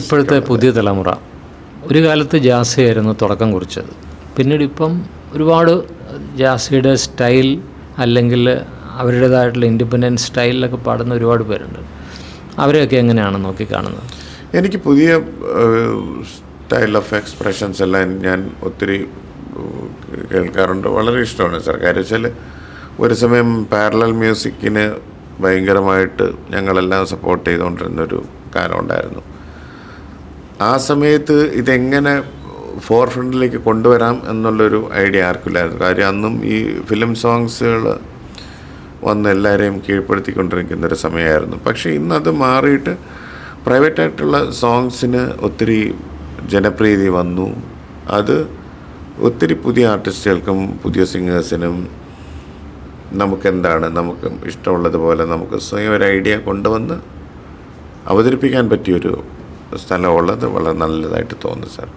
ഇപ്പോഴത്തെ പുതിയ തലമുറ ഒരു കാലത്ത് ജാസിയായിരുന്നു തുടക്കം കുറിച്ചത്. പിന്നീട് ഇപ്പം ഒരുപാട് ജാസിയുടെ സ്റ്റൈൽ അല്ലെങ്കിൽ അവരുടേതായിട്ടുള്ള ഇൻഡിപെൻഡൻറ്റ് സ്റ്റൈലിലൊക്കെ പാടുന്ന ഒരുപാട് പേരുണ്ട്. അവരെയൊക്കെ എങ്ങനെയാണ് നോക്കിക്കാണുന്നത്? എനിക്ക് പുതിയ സ്റ്റൈൽ ഓഫ് എക്സ്പ്രഷൻസ് എല്ലാം ഞാൻ ഒത്തിരി കേൾക്കാറുണ്ട്. വളരെ ഇഷ്ടമാണ് സാർ. കാര്യം വെച്ചാൽ ഒരു സമയം പാരലൽ മ്യൂസിക്കിന് ഭയങ്കരമായിട്ട് ഞങ്ങളെല്ലാം സപ്പോർട്ട് ചെയ്തുകൊണ്ടിരുന്നൊരു കാലം ഉണ്ടായിരുന്നു. ആ സമയത്ത് ഇതെങ്ങനെ ഫോർ ഫ്രണ്ടിലേക്ക് കൊണ്ടുവരാം എന്നുള്ളൊരു ഐഡിയ ആർക്കില്ലായിരുന്നു. കാര്യം അന്നും ഈ ഫിലിം സോങ്സുകൾ വന്ന് എല്ലാവരെയും കീഴ്പ്പെടുത്തിക്കൊണ്ടിരിക്കുന്നൊരു സമയമായിരുന്നു. പക്ഷേ ഇന്നത് മാറിയിട്ട് പ്രൈവറ്റായിട്ടുള്ള സോങ്സിന് ഒത്തിരി ജനപ്രീതി വന്നു. അത് ഒത്തിരി പുതിയ ആർട്ടിസ്റ്റുകൾക്കും പുതിയ സിംഗേഴ്സിനും നമുക്ക് ഇഷ്ടമുള്ളതുപോലെ നമുക്ക് സ്വയം ഒരു ഐഡിയ കൊണ്ടുവന്ന് അവതരിപ്പിക്കാൻ പറ്റിയൊരു സ്ഥലമുള്ളത് വളരെ നല്ലതായിട്ട് തോന്നുന്നു സാർ.